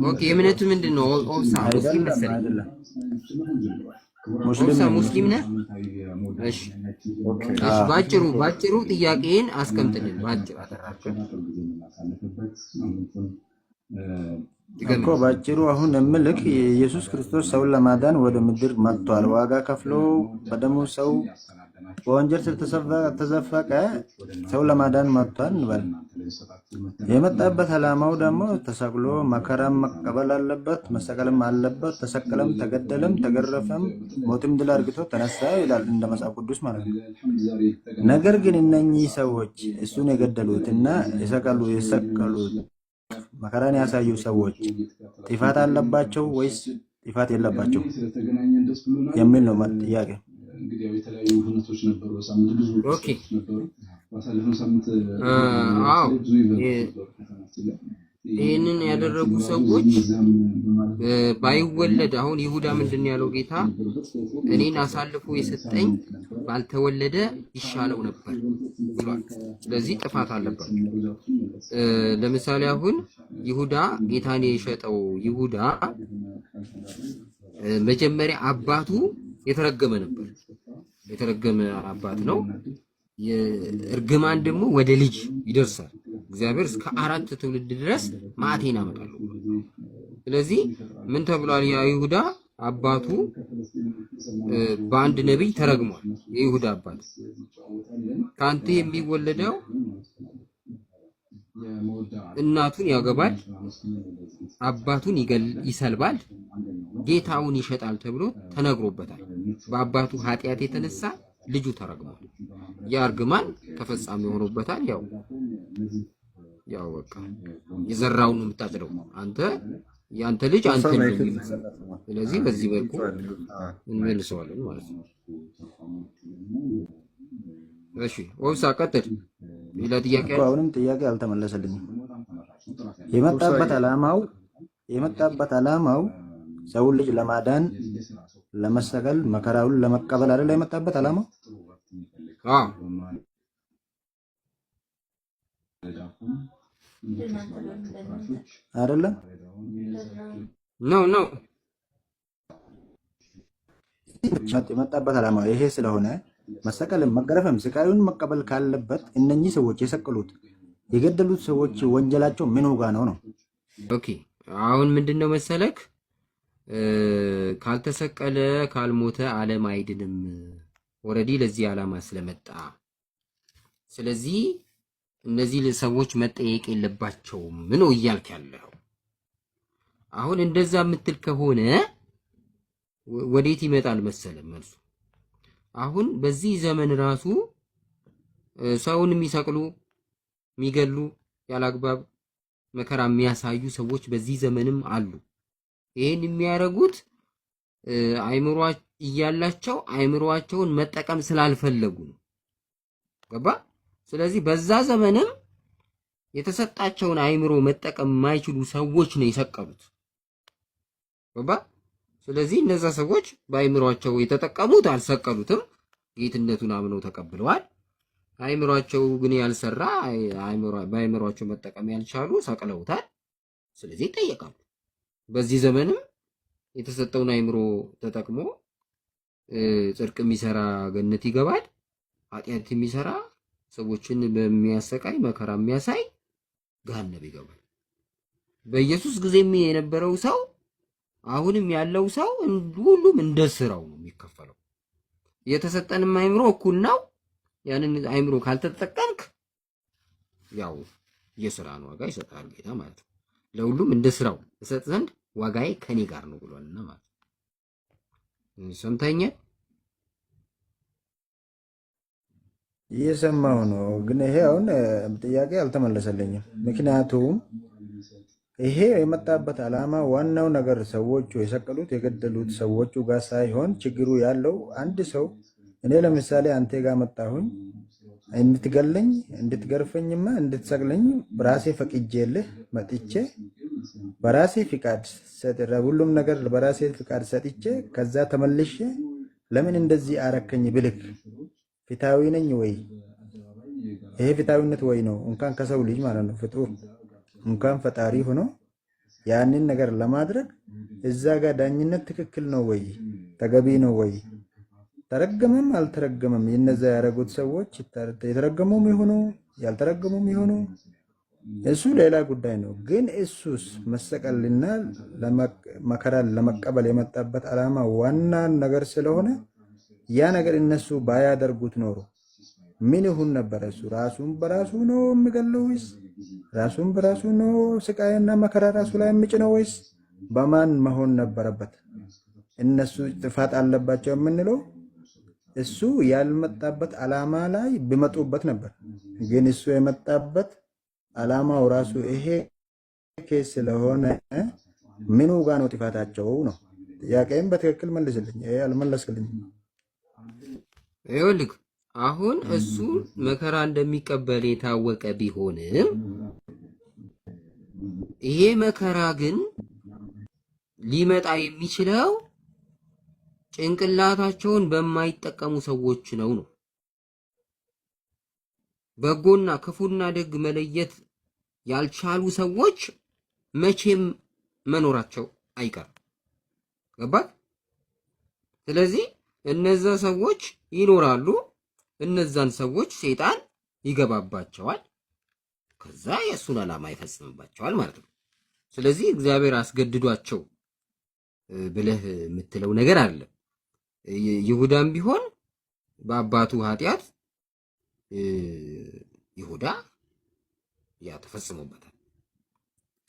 ኦኬ እምነቱ ምንድነው? ኦብሳ ሙስሊም መሰለኝ። ኦብሳ ሙስሊም ነህ? እሺ እሺ፣ ባጭሩ ጥያቄን አስቀምጥልን። ባጭሩ እኮ ባጭሩ አሁን እምልክ ኢየሱስ ክርስቶስ ሰውን ለማዳን ወደ ምድር መጥቷል። ዋጋ ከፍሎ በደሙ ሰው በወንጀል ስር ተዘፈቀ፣ ሰው ለማዳን መጥቷል እንበል። የመጣበት ዓላማው ደግሞ ተሰቅሎ መከራም መቀበል አለበት፣ መሰቀልም አለበት። ተሰቀለም፣ ተገደለም፣ ተገረፈም፣ ሞትም ድል አድርግቶ ተነሳ ይላል እንደ መጽሐፍ ቅዱስ ማለት ነው። ነገር ግን እነኚህ ሰዎች እሱን የገደሉትና የሰቀሉት መከራን ያሳዩ ሰዎች ጥፋት አለባቸው ወይስ ጥፋት የለባቸው የሚል ነው ጥያቄ። ኦኬ አዎ ይህንን ያደረጉ ሰዎች ባይወለድ አሁን ይሁዳ ምንድን ያለው ጌታ እኔን አሳልፎ የሰጠኝ ባልተወለደ ይሻለው ነበር ብሏል። ስለዚህ ጥፋት አለበት። ለምሳሌ አሁን ይሁዳ ጌታን የሸጠው ይሁዳ መጀመሪያ አባቱ የተረገመ ነበር። የተረገመ አባት ነው። እርግማን ደግሞ ወደ ልጅ ይደርሳል። እግዚአብሔር እስከ 4 ትውልድ ድረስ ማዕቴን አመጣለሁ። ስለዚህ ምን ተብሏል? ያ ይሁዳ አባቱ በአንድ ነብይ ተረግሟል። የይሁዳ አባት ካንተ የሚወለደው እናቱን ያገባል፣ አባቱን ይሰልባል፣ ጌታውን ይሸጣል ተብሎ ተነግሮበታል። በአባቱ ኃጢአት የተነሳ ልጁ ተረግሟል። ያ እርግማን ተፈጻሚ ሆኖበታል። ያው በቃ የዘራውን ነው የምታጭደው። ያንተ ልጅ አንተ ነው የሚመስለው። ስለዚህ በዚህ መልኩ እንመልሰዋለን ማለት ነው። እሺ ወብሳ ቀጥል። ሌላ ጥያቄ? አሁንም ጥያቄ አልተመለሰልኝም። የመጣበት ዓላማው ሰውን ልጅ ለማዳን ለመሰቀል መከራውን ለመቀበል አይደል? የመጣበት ዓላማው አይደለም? ነው የመጣበት ዓላማው ይሄ ስለሆነ መሰቀልም መገረፍም ስቃዩን መቀበል ካለበት እነኚህ ሰዎች የሰቀሉት የገደሉት ሰዎች ወንጀላቸው ምን ጋር ነው? ኦኬ አሁን ምንድነው መሰለክ ካልተሰቀለ ካልሞተ ዓለም አይድንም። ኦሬዲ ለዚህ ዓላማ ስለመጣ ስለዚህ እነዚህ ሰዎች መጠየቅ የለባቸውም ምን ነው እያልክ ያለው? አሁን እንደዛ የምትል ከሆነ ወዴት ይመጣል መሰለ መልሱ? አሁን በዚህ ዘመን ራሱ ሰውን የሚሰቅሉ የሚገሉ ያላግባብ መከራ የሚያሳዩ ሰዎች በዚህ ዘመንም አሉ። ይሄን የሚያረጉት አይምሮ እያላቸው አይምሮአቸውን መጠቀም ስላልፈለጉ ነው። ገባ? ስለዚህ በዛ ዘመንም የተሰጣቸውን አይምሮ መጠቀም የማይችሉ ሰዎች ነው የሰቀሉት። ገባ? ስለዚህ እነዛ ሰዎች በአይምሮአቸው የተጠቀሙት አልሰቀሉትም፣ ጌትነቱን አምነው ተቀብለዋል። አይምሮአቸው ግን ያልሰራ በአይምሮአቸው መጠቀም ያልቻሉ ሰቅለውታል። ስለዚህ ይጠየቃሉ። በዚህ ዘመንም የተሰጠውን አይምሮ ተጠቅሞ ጽድቅ የሚሰራ ገነት ይገባል፣ ኃጢአት የሚሰራ ሰዎችን በሚያሰቃይ መከራ የሚያሳይ ገሃነም ይገባል። በኢየሱስ ጊዜም የነበረው ሰው አሁንም ያለው ሰው ሁሉም እንደ ስራው ነው የሚከፈለው። የተሰጠንም አይምሮ እኩል ነው። ያንን አይምሮ ካልተጠቀምክ ያው የሥራን ዋጋ ይሰጣል ጌታ ማለት ነው። ለሁሉም እንደ ስራው እሰጥ ዘንድ ዋጋዬ ከኔ ጋር ነው ብሏልና ማለት ነው። ሰምተኛል? እየሰማሁ ነው፣ ግን ይሄ አሁን ጥያቄ አልተመለሰልኝም። ምክንያቱም ይሄ የመጣበት ዓላማ ዋናው ነገር ሰዎቹ የሰቀሉት የገደሉት ሰዎቹ ጋር ሳይሆን ችግሩ ያለው አንድ ሰው እኔ ለምሳሌ አንተ ጋር መጣሁኝ እንድትገለኝ እንድትገርፈኝማ እንድትሰቅለኝ በራሴ ፈቅጄልህ መጥቼ በራሴ ፍቃድ ሰጥቼ ሁሉም ነገር በራሴ ፍቃድ ሰጥቼ ከዛ ተመልሼ ለምን እንደዚህ አረከኝ ብልክ ፍትሃዊ ነኝ ወይ? ይሄ ፍትሃዊነት ወይ ነው? እንኳን ከሰው ልጅ ማለት ነው ፍጡር እንኳን ፈጣሪ ሆኖ ያንን ነገር ለማድረግ እዛ ጋር ዳኝነት ትክክል ነው ወይ ተገቢ ነው ወይ? ተረገመም አልተረገመም የነዛ ያደረጉት ሰዎች የተረገሙም ይሁኑ ያልተረገሙም ይሁኑ እሱ ሌላ ጉዳይ ነው። ግን እሱስ መሰቀልና መከራን ለመቀበል የመጣበት ዓላማ ዋና ነገር ስለሆነ ያ ነገር እነሱ ባያደርጉት ኖሮ ምን ይሁን ነበር? እሱ ራሱን በራሱ ነው የሚገለው ወይስ ራሱን በራሱ ነው ስቃይና መከራ ራሱ ላይ የሚጭነው ወይስ በማን መሆን ነበረበት? እነሱ ጥፋት አለባቸው የምንለው እሱ ያልመጣበት ዓላማ ላይ ቢመጡበት ነበር። ግን እሱ የመጣበት ዓላማው ራሱ ይሄ ኬስ ስለሆነ ምኑ ጋር ነው ጥፋታቸው ነው? ጥያቄም በትክክል መልስልኝ። ይሄ አልመለስክልኝ። ይኸውልህ አሁን እሱ መከራ እንደሚቀበል የታወቀ ቢሆንም ይሄ መከራ ግን ሊመጣ የሚችለው ጭንቅላታቸውን በማይጠቀሙ ሰዎች ነው። በጎና ክፉና ደግ መለየት ያልቻሉ ሰዎች መቼም መኖራቸው አይቀርም። ገባት? ስለዚህ እነዛ ሰዎች ይኖራሉ። እነዛን ሰዎች ሰይጣን ይገባባቸዋል። ከዛ የእሱን ዓላማ ይፈጽምባቸዋል ማለት ነው። ስለዚህ እግዚአብሔር አስገድዷቸው ብለህ የምትለው ነገር አለ። ይሁዳም ቢሆን በአባቱ ኃጢአት ይሁዳ ያ ተፈጽሞበታል።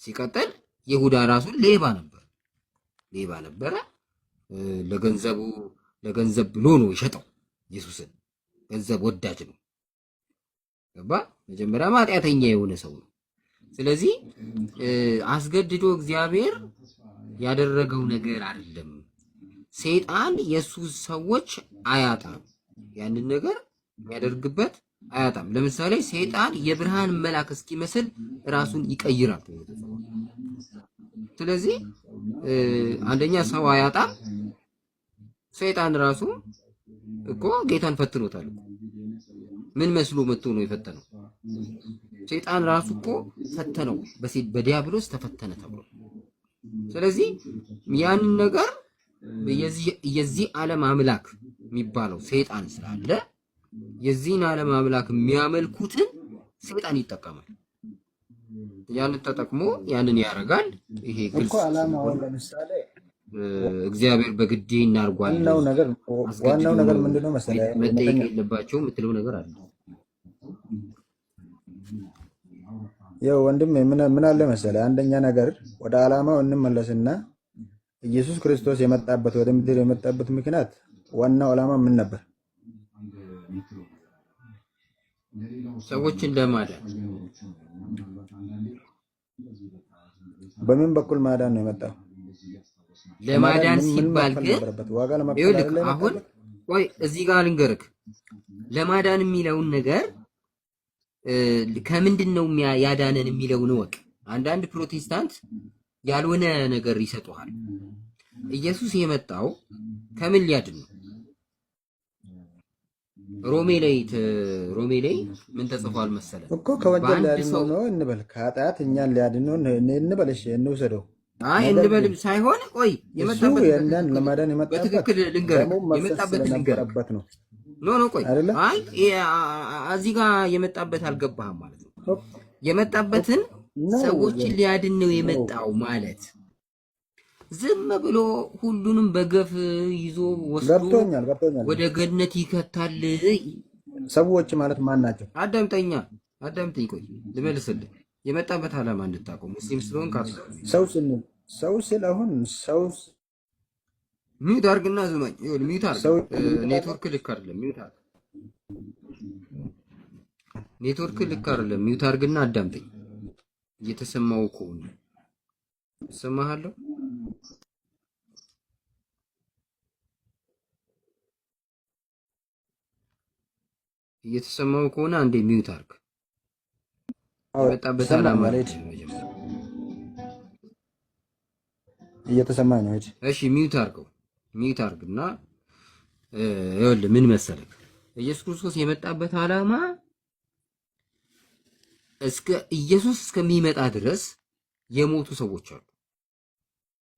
ሲቀጥል ይሁዳ ራሱን ሌባ ነበረ። ለገንዘብ ብሎ ነው የሸጠው ኢየሱስን። ገንዘብ ወዳጅ ነው። ገባ? መጀመሪያ ኃጢአተኛ የሆነ ሰው ነው። ስለዚህ አስገድዶ እግዚአብሔር ያደረገው ነገር አይደለም። ሰይጣን የሱ ሰዎች አያጣም። ያንን ነገር የሚያደርግበት አያጣም። ለምሳሌ ሰይጣን የብርሃን መልአክ እስኪመስል ራሱን ይቀይራል። ስለዚህ አንደኛ ሰው አያጣም። ሰይጣን ራሱ እኮ ጌታን ፈትኖታል። ምን መስሎ መጥቶ ነው የፈተነው? ሰይጣን ራሱ እኮ ፈተነው፣ በዲያብሎስ ተፈተነ ተብሎ። ስለዚህ ያንን ነገር የዚህ ዓለም አምላክ የሚባለው ሰይጣን ስላለ የዚህን ዓለም አምላክ የሚያመልኩትን ሰይጣን ይጠቀማል። ያንን ተጠቅሞ ያንን ያደርጋል። ይሄ ግልጽ ለምሳሌ እግዚአብሔር በግዴ እናርጓል። ዋናው ነገር ምንድነው መሰለህ? መጠየቅ የለባቸው የምትለው ነገር አለ። ያው ወንድም ምን አለ መሰለህ? አንደኛ ነገር ወደ ዓላማው እንመለስና ኢየሱስ ክርስቶስ የመጣበት ወደ ምድር የመጣበት ምክንያት ዋናው ዓላማ ምን ነበር? ሰዎችን ለማዳን። በምን በኩል ማዳን ነው የመጣው? ለማዳን ሲባል ግን ይኸውልህ አሁን ቆይ እዚህ ጋር ልንገርህ። ለማዳን የሚለውን ነገር ከምንድን ነው ያዳነን የሚለውን ወቅ። አንዳንድ ፕሮቴስታንት ያልሆነ ነገር ይሰጡሃል። ኢየሱስ የመጣው ከምን ሊያድን ነው? ሮሜ ላይ ምን ተጽፏል መሰለ እኮ ከወንጀል ሊያድን ነው እንበል፣ ከኃጢአት እኛን ሊያድን ነው እንበል። እሺ እንውሰደው። አይ እንበል ሳይሆን ቆይ የመጣበት የእኛን ለማዳን የመጣበት በትክክል ልንገርህ፣ የመጣበት ልንገርህ ነው። ኖ ቆይ አይ እዚህ ጋር የመጣበት አልገባህም ማለት ነው። የመጣበትን ሰዎችን ሊያድን ነው የመጣው ማለት ዝም ብሎ ሁሉንም በገፍ ይዞ ወስዶ ወደ ገነት ይከታል። ሰዎች ማለት ማን ናቸው? አዳምጠኝ ቆይ ልመልስልህ። የመጣበት ዓላማ እንድታውቀው ሙስሊም ስለሆንክ ሰው ስለሆን ሰው ሚውት አድርግና ዝማኝ። ይኸውልህ ሚውት አድርግ። ኔትወርክ ልክ አይደለም። ሚውት አድርግና አዳምጠኝ። እየተሰማው ከሆነ እሰማሃለሁ። እየተሰማው ከሆነ አንዴ ሚውት አድርግ። የመጣበት ዓላማ እየተሰማኝ ነው። እሺ ሚውት አድርግና ይኸውልህ ምን መሰለህ፣ ኢየሱስ ክርስቶስ የመጣበት ዓላማ ኢየሱስ እስከሚመጣ ድረስ የሞቱ ሰዎች አሉ።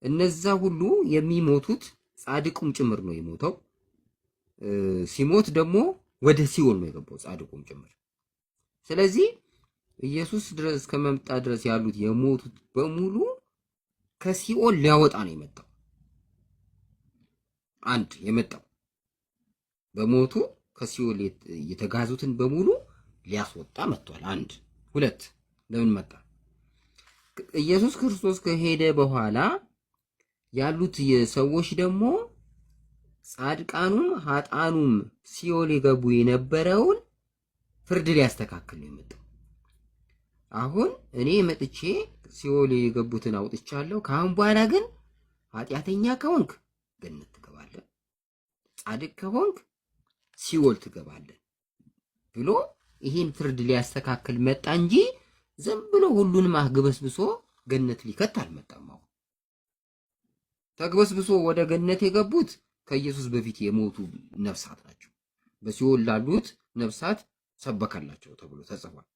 እነዛ ሁሉ የሚሞቱት ጻድቁም ጭምር ነው የሞተው። ሲሞት ደግሞ ወደ ሲኦል ነው የገባው ጻድቁም ጭምር። ስለዚህ ኢየሱስ ድረስ እስከመምጣ ድረስ ያሉት የሞቱት በሙሉ ከሲኦል ሊያወጣ ነው የመጣው። አንድ የመጣው በሞቱ ከሲኦል የተጋዙትን በሙሉ ሊያስወጣ መጥቷል። አንድ ሁለት ለምን መጣ? ኢየሱስ ክርስቶስ ከሄደ በኋላ ያሉት የሰዎች ደግሞ ጻድቃኑም ኃጣኑም ሲኦል የገቡ የነበረውን ፍርድ ሊያስተካክል ነው የመጣው። አሁን እኔ መጥቼ ሲኦል የገቡትን አውጥቻለሁ። ከአሁን በኋላ ግን ኃጢአተኛ ከሆንክ ገነት ትገባለህ፣ ጻድቅ ከሆንክ ሲኦል ትገባለህ ብሎ ይህን ፍርድ ሊያስተካክል መጣ እንጂ ዝም ብሎ ሁሉንም አግበስብሶ ገነት ሊከት አልመጣም። አሁን ተግበስብሶ ወደ ገነት የገቡት ከኢየሱስ በፊት የሞቱ ነፍሳት ናቸው። በሲኦል ላሉት ነፍሳት ሰበከላቸው ተብሎ ተጽፏል።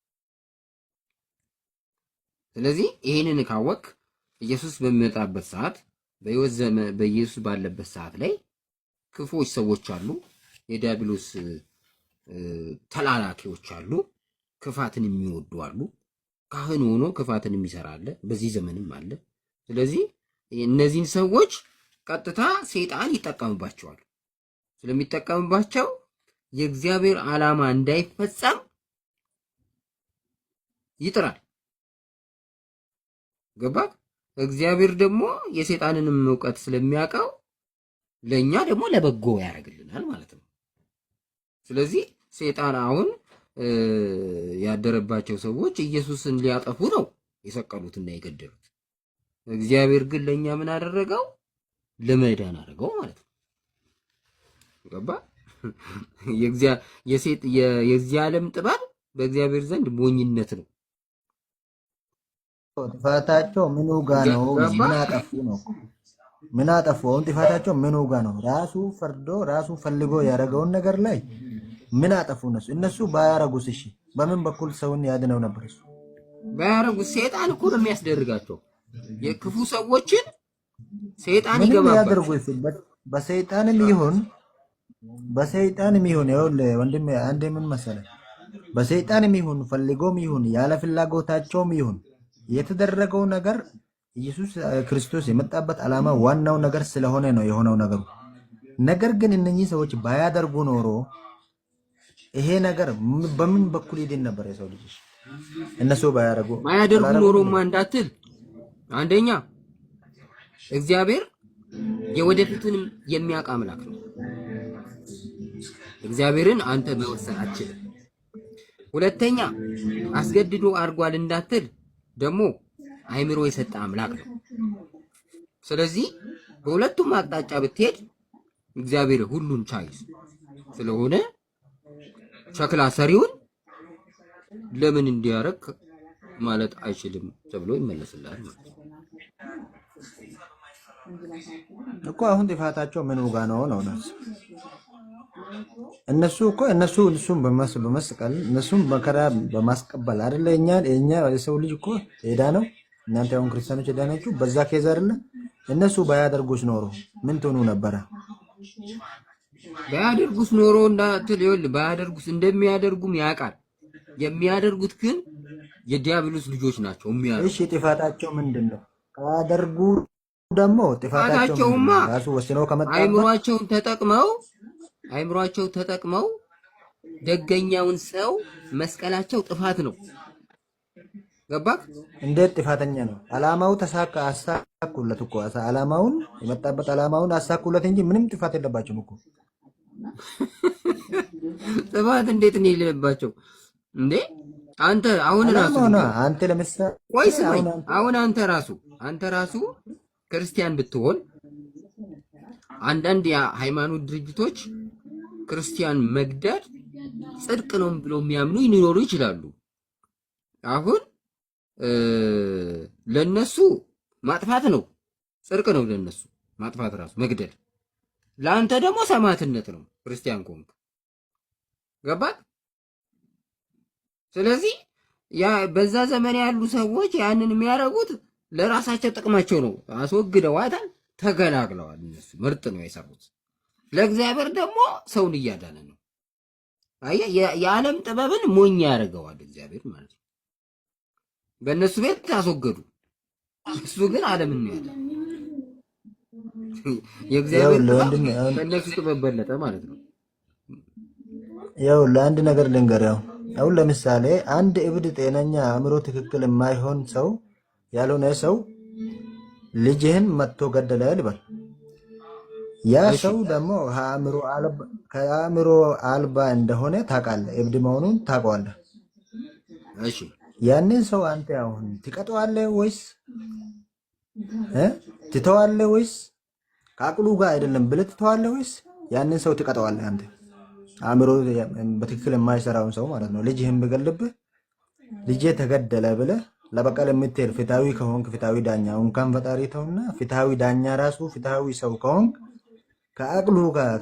ስለዚህ ይሄንን ካወቅ ኢየሱስ በሚመጣበት ሰዓት በኢየሱስ ባለበት ሰዓት ላይ ክፉዎች ሰዎች አሉ፣ የዲያብሎስ ተላላኪዎች አሉ፣ ክፋትን የሚወዱ አሉ፣ ካህን ሆኖ ክፋትን የሚሰራ አለ፣ በዚህ ዘመንም አለ። ስለዚህ እነዚህን ሰዎች ቀጥታ ሰይጣን ይጠቀምባቸዋል። ስለሚጠቀምባቸው የእግዚአብሔር ዓላማ እንዳይፈጸም ይጥራል። ገባ? እግዚአብሔር ደግሞ የሰይጣንንም ዕውቀት ስለሚያውቀው ለኛ ደግሞ ለበጎ ያደርግልናል ማለት ነው። ስለዚህ ሰይጣን አሁን ያደረባቸው ሰዎች ኢየሱስን ሊያጠፉ ነው የሰቀሉትና የገደሉት። እግዚአብሔር ግን ለኛ ምን አደረገው? ለመዳን አደረገው ማለት ነው። ገባ? የዚህ ዓለም ጥበብ በእግዚአብሔር ዘንድ ሞኝነት ነው። ጥፋታቸው ምኑ ጋ ነው? ምን አጠፉ ነው? ምን አጠፉ? አሁን ጥፋታቸው ምኑ ጋ ነው? ራሱ ፈርዶ ራሱ ፈልጎ ያደረገውን ነገር ላይ ምን አጠፉ? እነሱ ባያረጉስ? እሺ በምን በኩል ሰውን ያድነው ነበር? እሱ ባያረጉስ? ሰይጣን እኮ ነው የሚያስደርጋቸው። የክፉ ሰዎችን ሰይጣን ይገባባቸው። በሰይጣንም ይሁን ይኸውልህ ወንድሜ፣ አንዴ ምን መሰለህ፣ በሰይጣንም ይሁን ፈልጎም ይሁን ያለ ፍላጎታቸውም ይሁን የተደረገው ነገር ኢየሱስ ክርስቶስ የመጣበት ዓላማ ዋናው ነገር ስለሆነ ነው የሆነው ነገሩ። ነገር ግን እነኚህ ሰዎች ባያደርጉ ኖሮ ይሄ ነገር በምን በኩል ይድን ነበር የሰው ልጅ? እነሱ ባያደርጉ ኖሮማ እንዳትል፣ አንደኛ እግዚአብሔር የወደፊቱንም የሚያውቅ አምላክ ነው። እግዚአብሔርን አንተ መወሰን አትችልም። ሁለተኛ አስገድዶ አድርጓል እንዳትል ደግሞ አይምሮ የሰጠ አምላክ ነው። ስለዚህ በሁለቱም አቅጣጫ ብትሄድ እግዚአብሔር ሁሉን ቻይ ስለሆነ ሸክላ ሰሪውን ለምን እንዲያረክ ማለት አይችልም ተብሎ ይመለስላል ማለት ነው እኮ። አሁን ጥፋታቸው ምን ጋ ነው ነው? እነሱም በመስቀል እነሱም መከራ በማስቀበል አይደለ? እኛ የሰው ልጅ እኮ ሄዳ ነው። እናንተ አሁን ክርስቲያኖች ሄዳ ናችሁ በዛ ኬዝ አይደለ? እነሱ ባያደርጉስ ኖሮ ምን ትሆኑ ነበረ? ባያደርጉስ ኖሮ እንዳትል፣ ይኸውልህ ባያደርጉስ እንደሚያደርጉም ያውቃል። የሚያደርጉት ግን የዲያብሎስ ልጆች ናቸው የሚያደርጉት። እሺ ጥፋታቸው ምንድነው? ካደርጉ ደግሞ ጥፋታቸውማ ራሱ ወስነው ከመጣ አይምሯቸው ተጠቅመው ደገኛውን ሰው መስቀላቸው ጥፋት ነው። ገባክ? እንዴት ጥፋተኛ ነው? ዓላማው ተሳካ፣ አሳኩለት እኮ ዓላማውን የመጣበት ዓላማውን አሳኩለት እንጂ ምንም ጥፋት የለባቸውም እኮ። ጥፋት እንዴት ነው የሌለባቸው እንዴ? አሁን ለምሳሌ ቆይ ስማኝ፣ አሁን አንተ ራሱ ክርስቲያን ብትሆን አንዳንድ የሃይማኖት ድርጅቶች ክርስቲያን መግደል ጽድቅ ነው ብለው የሚያምኑ ሊኖሩ ይችላሉ። አሁን ለነሱ ማጥፋት ነው፣ ጽድቅ ነው ለነሱ ማጥፋት ራሱ መግደል። ለአንተ ደግሞ ሰማዕትነት ነው ክርስቲያን ከሆንክ። ገባት? ስለዚህ በዛ ዘመን ያሉ ሰዎች ያንን የሚያደርጉት ለራሳቸው ጥቅማቸው ነው አስወግደዋታል፣ ተገላግለዋል። እነሱ ምርጥ ነው የሰሩት። ለእግዚአብሔር ደግሞ ሰውን እያዳነ ነው። አየህ፣ የዓለም ጥበብን ሞኝ ያደርገዋል እግዚአብሔር ማለት ነው። በእነሱ ቤት አስወገዱ፣ እሱ ግን ዓለምን ነው ያዳነ። የእግዚአብሔር ጥበብ ከእነሱ ጥበብ በለጠ ማለት ነው። ያው ለአንድ ነገር ልንገርህ። አሁን ለምሳሌ አንድ እብድ ጤነኛ አእምሮ ትክክል የማይሆን ሰው ያልሆነ ሰው ልጅህን መጥቶ ገደለ ልበል። ያ ሰው ደግሞ ከአእምሮ አልባ እንደሆነ ታውቃለህ፣ እብድ መሆኑን ታውቀዋለህ። እሺ ያንን ሰው አንተ አሁን ትቀጠዋለህ ወይስ ትተዋለህ? ወይስ ከአቅሉ ጋር አይደለም ብለህ ትተዋለህ? ወይስ ያንን ሰው ትቀጠዋለህ? አንተ አእምሮ በትክክል የማይሰራውን ሰው ማለት ነው። ልጅህን ብገልብህ ልጄ ተገደለ ብለህ ለበቀል የምትሄድ ፍትሃዊ ከሆንክ ፍትሃዊ ዳኛ እንኳን ፈጣሪ ተውና ፍትሃዊ ዳኛ ራሱ ፍትሃዊ ሰው ከሆንክ ከአቅሉ ጋር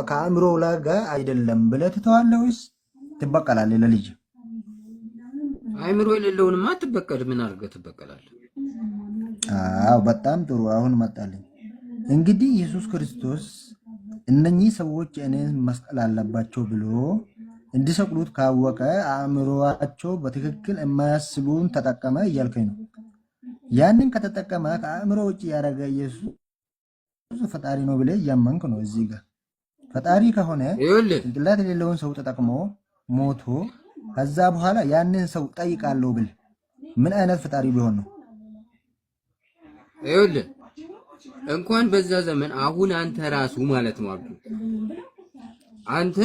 ከአእምሮ ጋር አይደለም ብለህ ትተዋለህ ወይስ ትበቀላለህ? ለልጅ አእምሮ የሌለውንማ አትበቀል። ምን አድርገህ ትበቀላለህ? አዎ በጣም ጥሩ። አሁን መጣልኝ። እንግዲህ ኢየሱስ ክርስቶስ እነኚህ ሰዎች እኔን መስቀል አለባቸው ብሎ እንዲሰቅሉት ካወቀ አእምሮአቸው በትክክል የማያስቡን ተጠቀመ እያልከኝ ነው። ያንን ከተጠቀመ ከአእምሮ ውጭ ያደረገ ኢየሱስ ፈጣሪ ነው ብለህ እያመንክ ነው። እዚህ ጋር ፈጣሪ ከሆነ ጭንቅላት የሌለውን ሰው ተጠቅሞ ሞቶ ከዛ በኋላ ያንን ሰው ጠይቃለሁ ብል ምን አይነት ፈጣሪ ቢሆን ነው? ይኸውልህ እንኳን በዛ ዘመን አሁን አንተ ራሱ ማለት ነው አብዱ፣ አንተ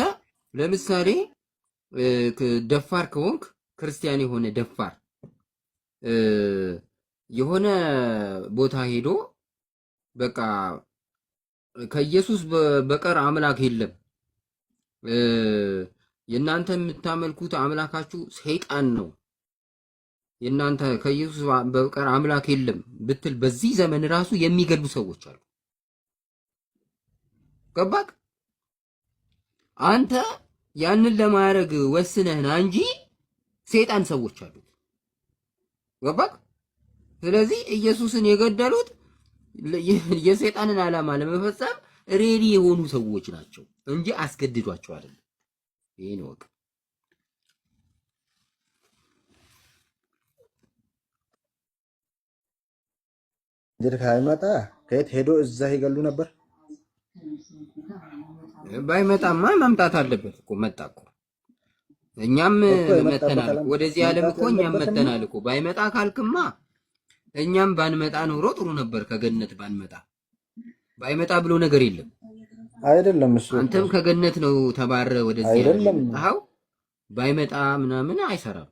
ለምሳሌ ደፋር ከሆንክ ክርስቲያን የሆነ ደፋር የሆነ ቦታ ሄዶ በቃ ከኢየሱስ በቀር አምላክ የለም፣ የእናንተ የምታመልኩት አምላካችሁ ሰይጣን ነው፣ የእናንተ ከኢየሱስ በቀር አምላክ የለም ብትል በዚህ ዘመን ራሱ የሚገሉ ሰዎች አሉ። ገባክ? አንተ ያንን ለማድረግ ወስነህና እንጂ ሰይጣን ሰዎች አሉ። ገባክ? ስለዚህ ኢየሱስን የገደሉት የሰይጣንን ዓላማ ለመፈጸም ሬዲ የሆኑ ሰዎች ናቸው እንጂ አስገድዷቸው አይደለም። ይሄን ወቅ ካይመጣ ከየት ሄዶ እዛ ይገሉ ነበር። ባይመጣማ መምጣት አለበት እኮ። መጣ እኮ እኛም መተናል ወደዚህ ዓለም እኮ እኛም መተናል እኮ። ባይመጣ ካልክማ እኛም ባንመጣ ኖሮ ጥሩ ነበር። ከገነት ባንመጣ ባይመጣ ብሎ ነገር የለም አይደለም። እሱ አንተም ከገነት ነው ተባረ ወደዚህ ዓለም አው ባይመጣ ምናምን አይሰራም።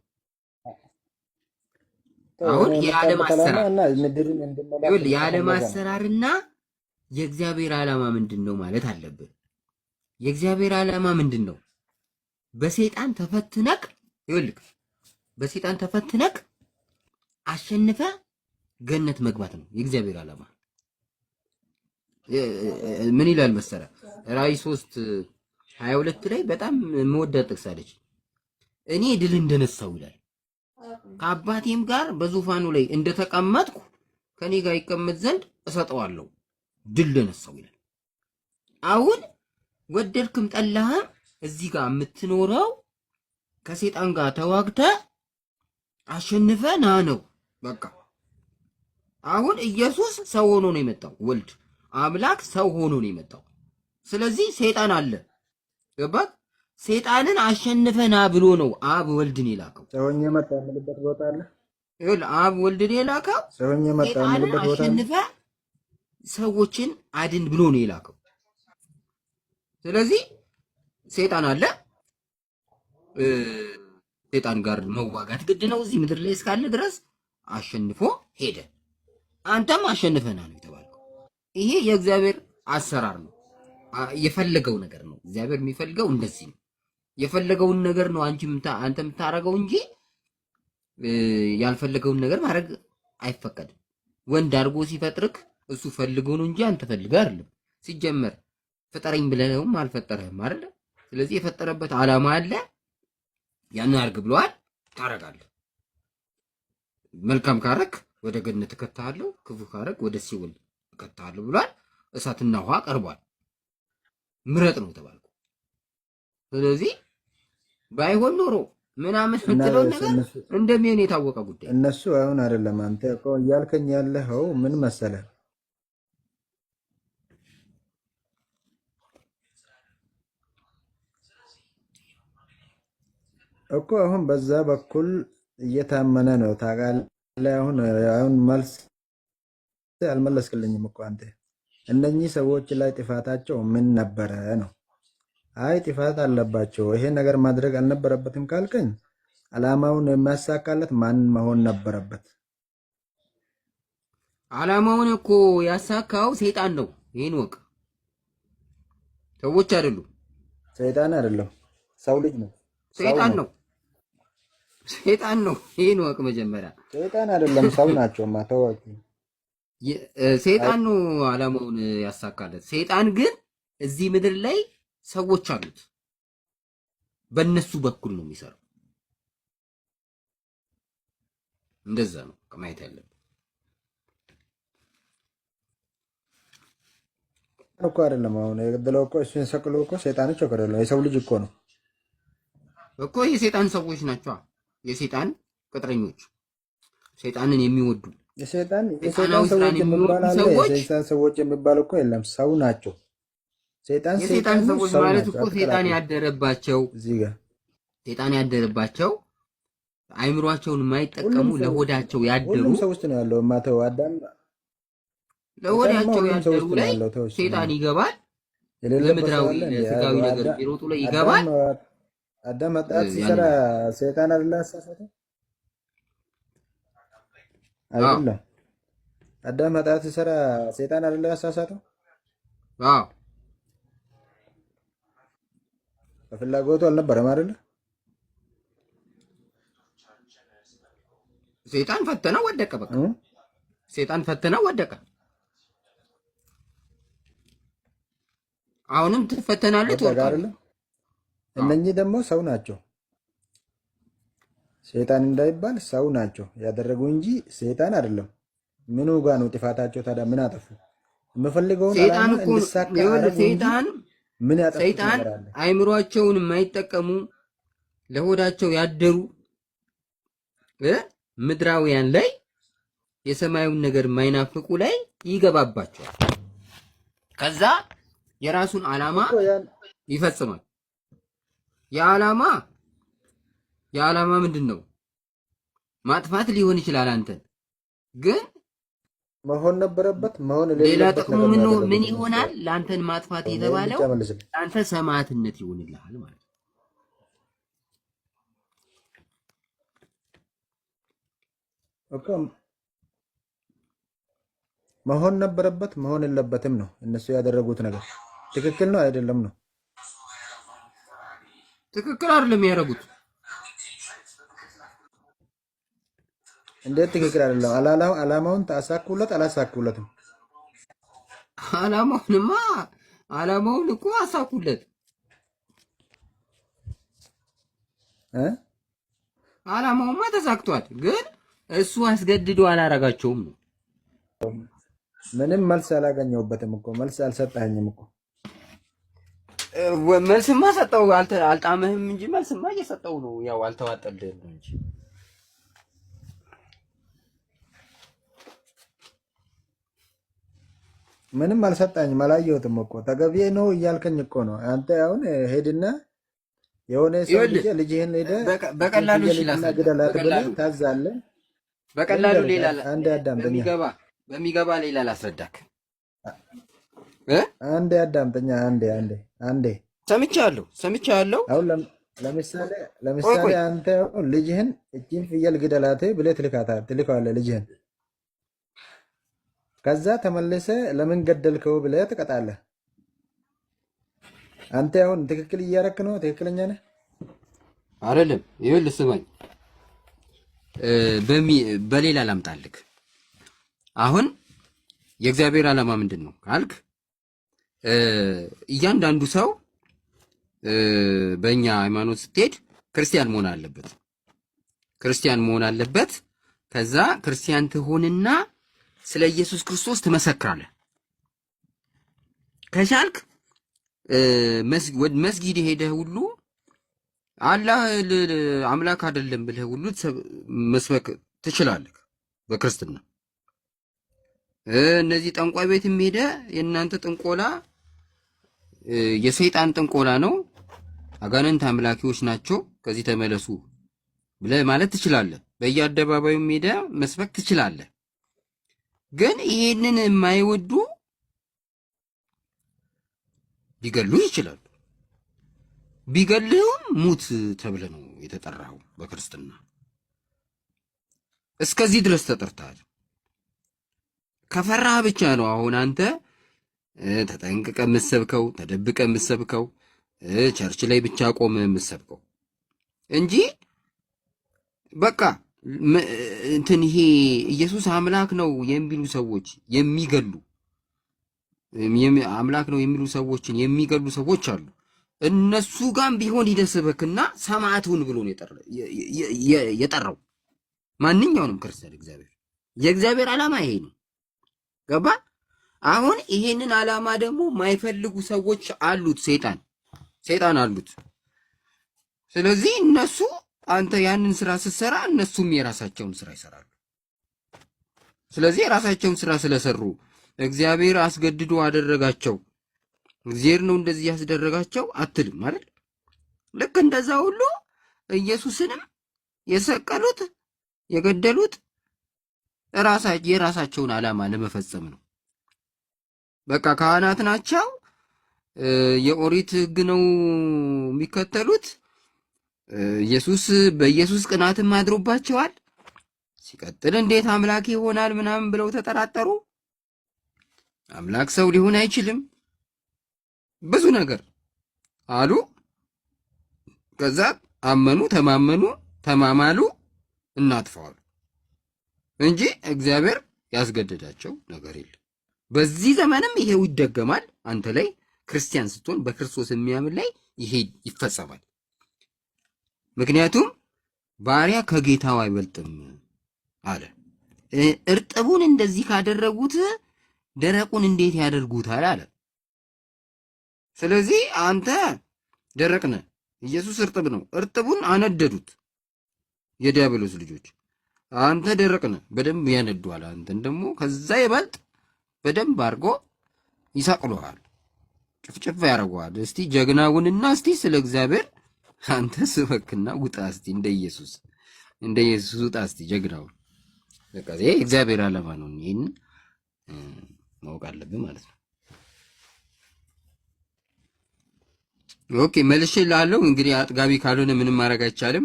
አሁን የዓለም አሰራርና የእግዚአብሔር ዓላማ ምንድነው ማለት አለብን። የእግዚአብሔር ዓላማ ምንድነው? በሰይጣን ተፈትነክ ይልክ በሰይጣን ተፈትነክ አሸንፈ ገነት መግባት ነው የእግዚአብሔር ዓላማ። ምን ይላል መሰለህ? ራዕይ 3:22 ላይ በጣም የምወዳት ጥቅስ አለች። እኔ ድል እንደነሳው ይላል ከአባቴም ጋር በዙፋኑ ላይ እንደተቀመጥኩ ከኔ ጋር ይቀመጥ ዘንድ እሰጠዋለሁ ድል ለነሳው ይላል። አሁን ወደድክም ጠላህም እዚህ ጋር የምትኖረው ከሰይጣን ጋር ተዋግተ አሸንፈ ና ነው በቃ። አሁን ኢየሱስ ሰው ሆኖ ነው የመጣው። ወልድ አምላክ ሰው ሆኖ ነው የመጣው። ስለዚህ ሰይጣን አለ። ገባክ? ሰይጣንን አሸንፈና ብሎ ነው አብ ወልድን የላከው። ሰውኝ መጣ ምልበት ቦታ አለ። ይኸውልህ አብ ወልድን የላከው ሰውኝ መጣ ምልበት ቦታ አሸንፈ ሰዎችን አድን ብሎ ነው የላከው። ስለዚህ ሰይጣን አለ። ሰይጣን ጋር መዋጋት ግድ ነው እዚህ ምድር ላይ እስካለ ድረስ። አሸንፎ ሄደ። አንተም አሸንፈና ነው የተባለው። ይሄ የእግዚአብሔር አሰራር ነው። የፈለገው ነገር ነው። እግዚአብሔር የሚፈልገው እንደዚህ ነው። የፈለገውን ነገር ነው አንተ የምታረገው እንጂ ያልፈለገውን ነገር ማድረግ አይፈቀድም። ወንድ አድርጎ ሲፈጥርክ እሱ ፈልጎ ነው እንጂ አንተ ፈልገህ አይደለም። ሲጀመር ፍጠረኝ ብለህም አልፈጠረህም አይደል? ስለዚህ የፈጠረበት ዓላማ አለ። ያን አድርግ ብለዋል፣ ታረጋለህ። መልካም ካረክ ወደ ገነት እከታለሁ፣ ክፉ ካረግ ወደ ሲኦል እከታለሁ ብሏል። እሳትና ውሃ ቀርቧል። ምረጥ ነው ተባልኩ። ስለዚህ ባይሆን ኖሮ ምናምን የምትለው ነገር እንደሚሆን የታወቀ ጉዳይ። እነሱ አሁን አይደለም አንተ እኮ እያልከኝ ያለኸው ምን መሰለህ እኮ አሁን በዛ በኩል እየታመነ ነው ታውቃለህ። አሁን መልስ አልመለስክልኝም እኮ አንተ። እነኚህ ሰዎች ላይ ጥፋታቸው ምን ነበረ ነው? አይ ጥፋት አለባቸው ይሄ ነገር ማድረግ አልነበረበትም ካልከኝ ዓላማውን የሚያሳካለት ማን መሆን ነበረበት? ዓላማውን እኮ ያሳካው ሰይጣን ነው። ይሄን ወቅ ሰዎች አይደሉም። ሰይጣን አይደለም፣ ሰው ልጅ ነው። ሰይጣን ነው። ሰይጣን ነው። ይሄን ወቅ መጀመሪያ ሰይጣን አይደለም፣ ሰው ናቸው። ማተዋቂ ሰይጣን ነው ዓላማውን ያሳካለት። ሰይጣን ግን እዚህ ምድር ላይ ሰዎች አሉት፣ በእነሱ በኩል ነው የሚሰራው። እንደዛ ነው ከማየት ያለብን እኮ አይደለም። አሁን የገደለው እኮ እሱን ሰቅለው እኮ ሰይጣኖች እኮ አይደለም፣ የሰው ልጅ እኮ ነው እኮ። የሰይጣን ሰዎች ናቸው፣ የሰይጣን ቅጥረኞች፣ ሰይጣንን የሚወዱ የሰይጣን ሰዎች የሚባል አለ። የሰይጣን ሰዎች የሚባል እኮ የለም፣ ሰው ናቸው። የሰይጣን ሰዎች ማለት እኮ ሰይጣን ያደረባቸው እዚህ ጋር ሰይጣን ያደረባቸው አይምሯቸውን የማይጠቀሙ ለሆዳቸው ያደሩ ሁሉም ሰው ውስጥ ነው ያለው። ማተው አዳም ለሆዳቸው ያደሩ ላይ ሰይጣን ይገባል። ለምድራዊ ለስጋዊ ነገር ቢሮጡ ላይ ይገባል። አዳም መጣት ሲሰራ ሰይጣን አይደለ አሳሳተው? አይደለም። አዳም መጣት ሲሰራ ሰይጣን አይደለ አሳሳተው? አዎ በፍላጎቱ አልነበረም አይደለ? ሰይጣን ፈተነው ወደቀ። በቃ ሰይጣን ፈተነው ወደቀ። አሁንም ትፈተናለህ ትወድቃለህ። እነኚህ ደግሞ ሰው ናቸው። ሰይጣን እንዳይባል ሰው ናቸው ያደረጉ እንጂ ሰይጣን አይደለም። ምኑ ጋር ነው ጥፋታቸው ታዲያ? ምን አጠፉ? የምፈልገውን ሰይጣን እኮ ሰይጣን ምን ያጠፉ? ሰይጣን አይምሯቸውን የማይጠቀሙ ለሆዳቸው ያደሩ ምድራውያን ላይ የሰማዩን ነገር የማይናፍቁ ላይ ይገባባቸዋል። ከዛ የራሱን ዓላማ ይፈጽማል። የዓላማ ምንድን ነው? ማጥፋት ሊሆን ይችላል። አንተን ግን መሆን ነበረበት መሆን ሌላ ጥቅሙ ምን ይሆናል? ለአንተን ማጥፋት የተባለው አንተ ሰማዕትነት ይሆንልሃል ማለት ነው። ኦኬ መሆን ነበረበት መሆን የለበትም ነው። እነሱ ያደረጉት ነገር ትክክል ነው አይደለም ነው? ትክክል አይደለም ያደረጉት። እንዴት ትክክል አይደለም? ዓላማውን ታሳኩለት አላሳኩለትም? ዓላማውን እኮ አሳኩለት። ዓላማውማ ተሳክቷል። ግን እሱ አስገድዶ አላረጋቸውም ነው። ምንም መልስ አላገኘሁበትም እኮ መልስ አልሰጠኸኝም እኮ። መልስማ ሰጠው አልጣመህም እንጂ መልስማ እየሰጠው ነው። ያው አልተዋጠልህም እንጂ ምንም አልሰጣኝም፣ አላየሁትም እኮ። ተገቢ ነው እያልከኝ እኮ ነው አንተ። አሁን ሄድና የሆነ ሰው ልጅህን ሄደህ በቀላሉ ይችላል ግደላት ብለህ ታዛለህ። በቀላሉ ሌላ አንድ አዳምጠኛ በሚገባ ሌላ ላስረዳክ። አንዴ አዳምጠኛ አንዴ ሰምቻለሁ። አሁን ለምሳሌ አንተ ልጅህን እቺን ፍየል ግደላት ብለህ ትልካለህ ልጅህን። ከዛ ተመለሰ ለምን ገደልከው ብለህ ትቀጣለህ። አንተ አሁን ትክክል እያረክ ነው? ትክክለኛ ነህ አይደለም? ይኸውልህ ስማኝ፣ በሌላ ላምጣልክ። አሁን የእግዚአብሔር ዓላማ ምንድን ነው ካልክ እያንዳንዱ ሰው በእኛ ሃይማኖት ስትሄድ ክርስቲያን መሆን አለበት። ከዛ ክርስቲያን ትሆንና ስለ ኢየሱስ ክርስቶስ ትመሰክራለህ። ከቻልክ መስጊድ ሄደህ ሁሉ አላህ አምላክ አይደለም ብለህ ሁሉ መስበክ ትችላለህ በክርስትና። እነዚህ ጠንቋይ ቤትም ሄደህ የእናንተ ጥንቆላ የሰይጣን ጥንቆላ ነው፣ አጋንንት አምላኪዎች ናቸው፣ ከዚህ ተመለሱ ብለህ ማለት ትችላለህ። በየአደባባዩም ሄደህ መስበክ ትችላለህ። ግን ይሄንን የማይወዱ ሊገሉ ይችላሉ። ቢገልህም ሙት ተብለህ ነው የተጠራኸው በክርስትና። እስከዚህ ድረስ ተጠርተሃል። ከፈራህ ብቻ ነው አሁን አንተ ተጠንቅቀህ የምትሰብከው፣ ተደብቀህ የምትሰብከው፣ ቸርች ላይ ብቻ ቆመህ የምትሰብከው እንጂ በቃ እንትን ይሄ ኢየሱስ አምላክ ነው የሚሉ ሰዎች የሚገሉ አምላክ ነው የሚሉ ሰዎችን የሚገሉ ሰዎች አሉ። እነሱ ጋም ቢሆን ይደስበክና ሰማዕቱን ብሎ ነው የጠራው ማንኛውንም ክርስቲያን። የእግዚአብሔር ዓላማ ይሄ ነው። ገባ? አሁን ይሄንን ዓላማ ደግሞ ማይፈልጉ ሰዎች አሉት፣ ሰይጣን አሉት። ስለዚህ እነሱ አንተ ያንን ስራ ስትሰራ እነሱም የራሳቸውን ስራ ይሰራሉ። ስለዚህ የራሳቸውን ስራ ስለሰሩ እግዚአብሔር አስገድዶ አደረጋቸው፣ እግዚአብሔር ነው እንደዚህ ያስደረጋቸው አትልም አይደል? ልክ እንደዛ ሁሉ ኢየሱስንም የሰቀሉት የገደሉት የራሳቸውን ዓላማ ለመፈጸም ነው። በቃ ካህናት ናቸው፣ የኦሪት ሕግ ነው የሚከተሉት። በኢየሱስ ቅናትም አድሮባቸዋል። ሲቀጥል እንዴት አምላክ ይሆናል ምናምን ብለው ተጠራጠሩ። አምላክ ሰው ሊሆን አይችልም፣ ብዙ ነገር አሉ። ከዛ አመኑ፣ ተማመኑ፣ ተማማሉ፣ እናጥፈዋሉ እንጂ እግዚአብሔር ያስገደዳቸው ነገር የለም። በዚህ ዘመንም ይሄው ይደገማል። አንተ ላይ ክርስቲያን ስትሆን በክርስቶስ የሚያምን ላይ ይሄ ይፈጸማል። ምክንያቱም ባሪያ ከጌታው አይበልጥም አለ። እርጥቡን እንደዚህ ካደረጉት ደረቁን እንዴት ያደርጉታል አለ። ስለዚህ አንተ ደረቅ ነህ፣ ኢየሱስ እርጥብ ነው። እርጥቡን አነደዱት የዲያብሎስ ልጆች። አንተ ደረቅ ነህ፣ በደንብ ያነዷል። አንተን ደግሞ ከዛ ይበልጥ በደንብ አድርጎ ይሰቅሉሃል፣ ጭፍጭፍ ያደርገዋል። እስቲ ጀግናውንና እስቲ ስለ እግዚአብሔር አንተ ስበክና ውጣ እስቲ እንደ ኢየሱስ ውጣ እስቲ ጀግናውን። በቃ ይሄ እግዚአብሔር ዓላማ ነው። ይሄን ማወቅ አለብን ማለት ነው። ኦኬ መልሼ ላለው እንግዲህ አጥጋቢ ካልሆነ ምንም ማድረግ አይቻልም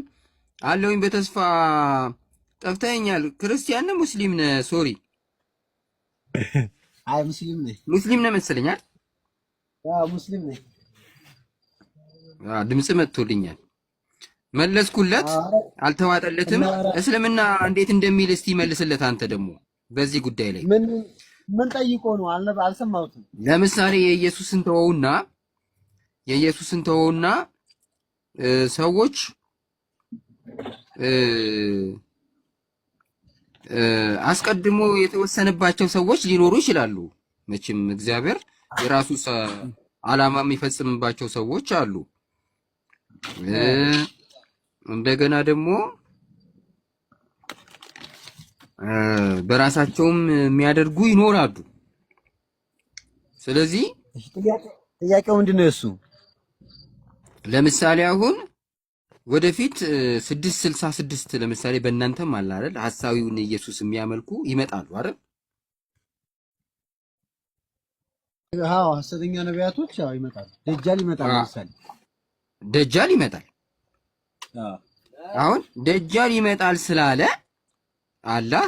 አለውኝ። በተስፋ ጠፍተኛል። ክርስቲያን ነህ ሙስሊም ነህ? ሶሪ አይ ሙስሊም ነህ መሰለኛል። አዎ ሙስሊም ነኝ። ድምጽ መጥቶልኛል፣ መለስኩለት፣ አልተዋጠለትም። እስልምና እንዴት እንደሚል እስቲ መልስለት አንተ ደግሞ በዚህ ጉዳይ ላይ ምን ጠይቆ ነው? አልሰማሁትም። ለምሳሌ የኢየሱስን ተወውና ሰዎች አስቀድሞ የተወሰነባቸው ሰዎች ሊኖሩ ይችላሉ። መቼም እግዚአብሔር የራሱ ዓላማ የሚፈጽምባቸው ሰዎች አሉ። እንደገና ደግሞ በራሳቸውም የሚያደርጉ ይኖራሉ። ስለዚህ ጥያቄው ምንድነው? እሱ ለምሳሌ አሁን ወደፊት 666 ለምሳሌ በእናንተም አለ አይደል? ሐሳዊውን ኢየሱስ የሚያመልኩ ይመጣሉ አይደል? አዎ ሐሰተኛ ነቢያቶች ያው ይመጣሉ። ደጃል ይመጣል። ለምሳሌ ደጃል ይመጣል። አሁን ደጃል ይመጣል ስላለ አላህ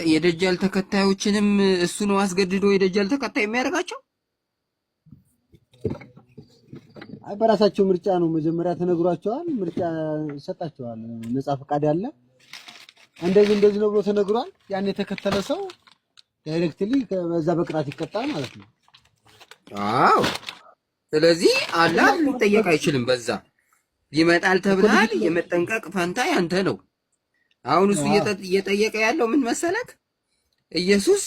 የደጃል ተከታዮችንም እሱ ነው አስገድዶ የደጃል ተከታይ የሚያደርጋቸው። አይ በራሳቸው ምርጫ ነው። መጀመሪያ ተነግሯቸዋል፣ ምርጫ ይሰጣቸዋል። ነፃ ፈቃድ ያለ እንደዚህ ነው ብሎ ተነግሯል። ያን የተከተለ ሰው ዳይሬክትሊ በዛ በቅጣት ይቀጣል ማለት ነው። አዎ ስለዚህ አላህ ሊጠየቅ አይችልም በዛ። ይመጣል እኮ ተብለሃል። ልጅ የመጠንቀቅ ፈንታ ያንተ ነው። አሁን እሱ እየጠየቀ ያለው ምን መሰለክ? ኢየሱስ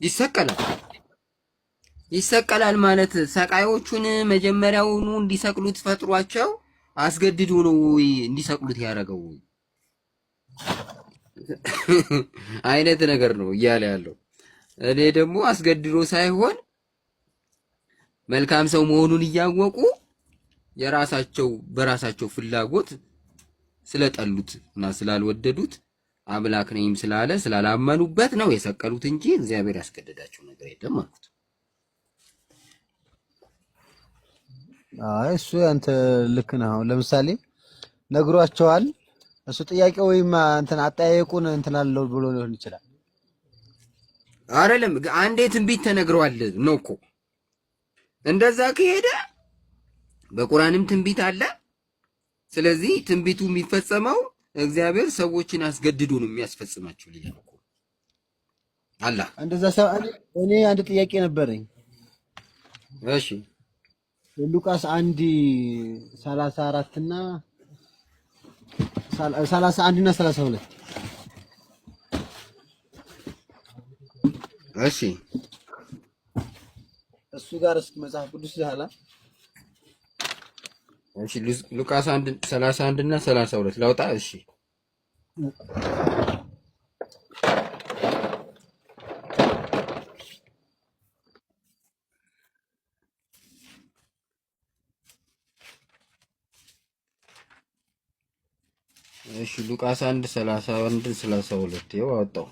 ይሰቀላል። ይሰቀላል ማለት ሰቃዮቹን መጀመሪያውኑ እንዲሰቅሉት ፈጥሯቸው አስገድዶ ነው እንዲሰቅሉት ያደረገው አይነት ነገር ነው እያለ ያለው። እኔ ደግሞ አስገድዶ ሳይሆን መልካም ሰው መሆኑን እያወቁ የራሳቸው በራሳቸው ፍላጎት ስለጠሉት እና ስላልወደዱት አምላክ ነኝም ስላለ ስላላመኑበት ነው የሰቀሉት እንጂ እግዚአብሔር ያስገደዳቸው ነገር የለም ማለት። አይ እሱ ያንተ ልክ ነህ። አሁን ለምሳሌ ነግሯቸዋል። እሱ ጥያቄ ወይም እንትን አጠያየቁን እንትን አለው ብሎ ሊሆን ይችላል። አይደለም አንዴ ትንቢት ተነግሯል ነው እኮ። እንደዛ ከሄደ በቁርአንም ትንቢት አለ። ስለዚህ ትንቢቱ የሚፈጸመው እግዚአብሔር ሰዎችን አስገድዶ ነው የሚያስፈጽማቸው ሊል ነው እኮ አላህ። እንደዛ እኔ አንድ ጥያቄ ነበረኝ። እሺ ሉቃስ 1:34 እና 31 እና 32 እሺ እሱ ጋር እስኪ መጽሐፍ ቅዱስ ዛላ እሺ ሉቃስ 1:31 እና 32 ላውጣ። እሺ እሺ ሉቃስ 1:31 32 ይኸው አወጣው።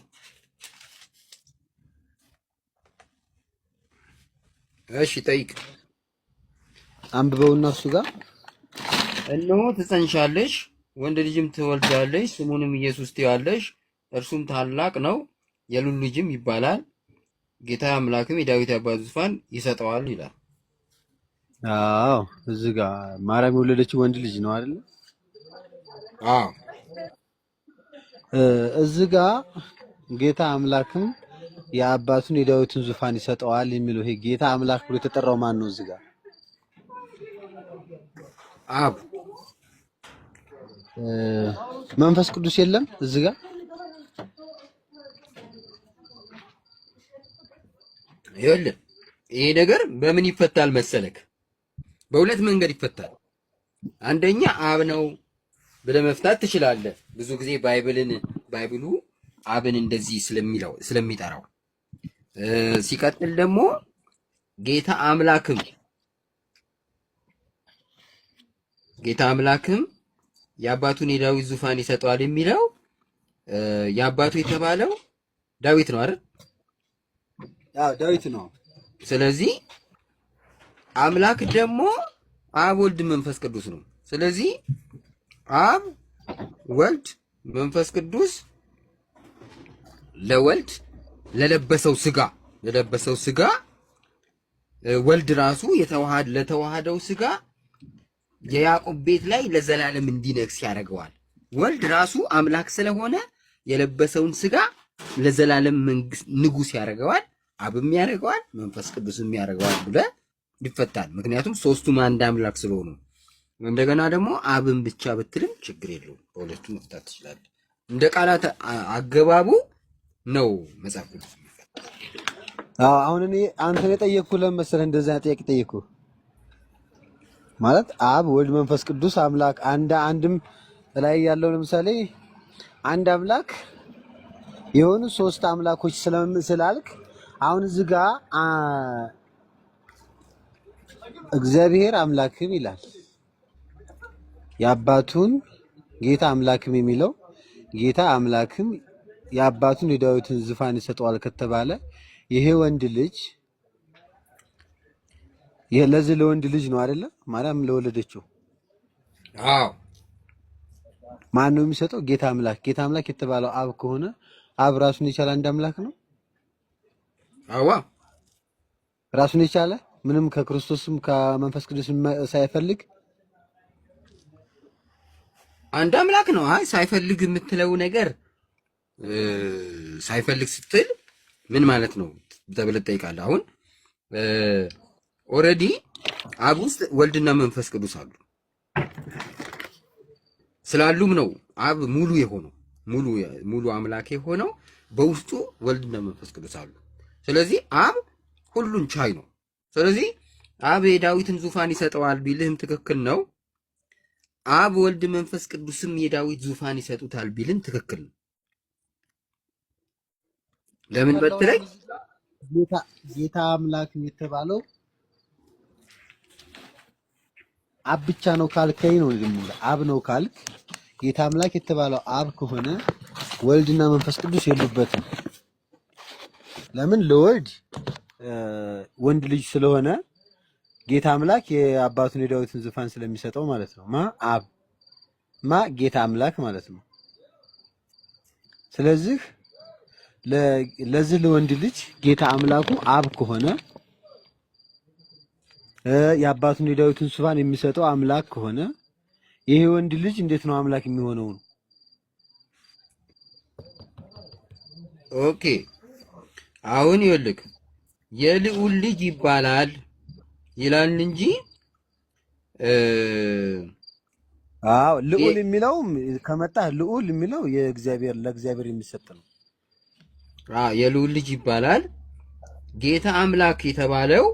እሺ ጠይቅ አንብበውና እሱ ጋር እነሆ ትጸንሻለሽ፣ ወንድ ልጅም ትወልጃለሽ፣ ስሙንም ኢየሱስ ትይዋለሽ። እርሱም ታላቅ ነው፣ የልዑል ልጅም ይባላል። ጌታ አምላክም የዳዊት አባት ዙፋን ይሰጠዋል ይላል። አዎ እዚህ ጋር ማርያም የወለደችው ወንድ ልጅ ነው አይደል? አዎ እዚህ ጋር ጌታ አምላክም የአባቱን የዳዊትን ዙፋን ይሰጠዋል የሚለው ይሄ ጌታ አምላክ ብሎ የተጠራው ማን ነው? እዚህ ጋር አብ መንፈስ ቅዱስ የለም እዚህ ጋር። ይኸውልህ ይሄ ነገር በምን ይፈታል መሰለክ? በሁለት መንገድ ይፈታል። አንደኛ አብ ነው ብለህ መፍታት ትችላለህ። ብዙ ጊዜ ባይብሉ አብን እንደዚህ ስለሚጠራው። ሲቀጥል ደግሞ ጌታ አምላክም የአባቱን የዳዊት ዙፋን ይሰጠዋል የሚለው የአባቱ የተባለው ዳዊት ነው አይደል? አዎ ዳዊት ነው። ስለዚህ አምላክ ደግሞ አብ፣ ወልድ፣ መንፈስ ቅዱስ ነው። ስለዚህ አብ፣ ወልድ፣ መንፈስ ቅዱስ ለወልድ ለለበሰው ስጋ ወልድ ራሱ ለተዋሃደው ስጋ የያዕቆብ ቤት ላይ ለዘላለም እንዲነግስ ያደርገዋል። ወልድ ራሱ አምላክ ስለሆነ የለበሰውን ስጋ ለዘላለም ንጉስ ያደርገዋል። አብም ያደርገዋል፣ መንፈስ ቅዱስም ያደርገዋል ብለህ ይፈታል። ምክንያቱም ሶስቱም አንድ አምላክ ስለሆኑ። እንደገና ደግሞ አብን ብቻ ብትልም ችግር የለውም፣ በሁለቱ መፍታት ትችላለህ። እንደ ቃላት አገባቡ ነው መጽሐፍ ቅዱስ የሚፈታ። አሁን እኔ አንተን የጠየቅኩህ ለምን መሰለህ? እንደዛ ጥያቄ ጠየቅኩህ ማለት አብ፣ ወልድ፣ መንፈስ ቅዱስ አምላክ አንድም ላይ ያለው ለምሳሌ አንድ አምላክ የሆኑ ሶስት አምላኮች ስላልክ አሁን እዚህ ጋር እግዚአብሔር አምላክም ይላል የአባቱን ጌታ አምላክም የሚለው ጌታ አምላክም የአባቱን የዳዊትን ዙፋን ይሰጠዋል ከተባለ ይሄ ወንድ ልጅ ለዚህ ለወንድ ልጅ ነው አይደለ? ማርያም ለወለደችው። አዎ ማን ነው የሚሰጠው? ጌታ አምላክ። ጌታ አምላክ የተባለው አብ ከሆነ አብ ራሱን የቻለ አንድ አምላክ ነው። አዋ ራሱን የቻለ ምንም ከክርስቶስም ከመንፈስ ቅዱስም ሳይፈልግ አንድ አምላክ ነው። አይ ሳይፈልግ የምትለው ነገር ሳይፈልግ ስትል ምን ማለት ነው ተብለህ ትጠይቃለህ። አሁን ኦልሬዲ አብ ውስጥ ወልድና መንፈስ ቅዱስ አሉ። ስላሉም ነው አብ ሙሉ የሆነው ሙሉ አምላክ የሆነው በውስጡ ወልድና መንፈስ ቅዱስ አሉ። ስለዚህ አብ ሁሉን ቻይ ነው። ስለዚህ አብ የዳዊትን ዙፋን ይሰጠዋል ቢልህም ትክክል ነው። አብ ወልድ መንፈስ ቅዱስም የዳዊት ዙፋን ይሰጡታል ቢልም ትክክል ነው። ለምን በትለይ ጌታ አምላክ የተባለው አብ ብቻ ነው ካልከኝ ነው እንግዲህ አብ ነው ካልክ ጌታ አምላክ የተባለው አብ ከሆነ ወልድና መንፈስ ቅዱስ የሉበትም። ለምን ለወልድ ወንድ ልጅ ስለሆነ ጌታ አምላክ የአባቱን የዳዊትን ዙፋን ስለሚሰጠው ማለት ነው። አብ ጌታ አምላክ ማለት ነው። ስለዚህ ለዚህ ለወንድ ልጅ ጌታ አምላኩ አብ ከሆነ የአባቱን የዳዊትን ዙፋን የሚሰጠው አምላክ ከሆነ ይሄ ወንድ ልጅ እንዴት ነው አምላክ የሚሆነው ነው? ኦኬ አሁን ይኸውልህ የልዑል ልጅ ይባላል ይላል እንጂ ልዑል የሚለው ከመጣ ልዑል የሚለው ለእግዚአብሔር የሚሰጥ ነው። የልዑል ልጅ ይባላል። ጌታ አምላክ የተባለው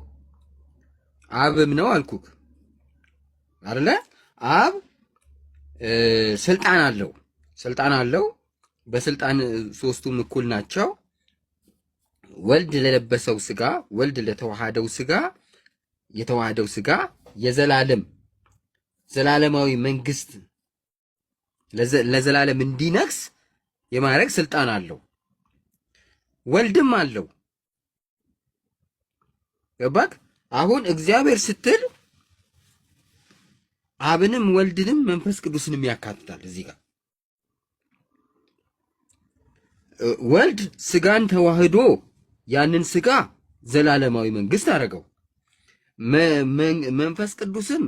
አብም ነው አልኩክ አይደለ? አብ ስልጣን አለው። በስልጣን ሶስቱም እኩል ናቸው። ወልድ ለለበሰው ስጋ ወልድ ለተዋሃደው ስጋ የተዋሃደው ስጋ ዘላለማዊ መንግስት ለዘላለም እንዲነግስ የማድረግ ስልጣን አለው። ወልድም አለው። ገባክ? አሁን እግዚአብሔር ስትል አብንም ወልድንም መንፈስ ቅዱስንም ያካትታል። እዚህ ጋር ወልድ ስጋን ተዋህዶ ያንን ስጋ ዘላለማዊ መንግስት አደረገው። መንፈስ ቅዱስም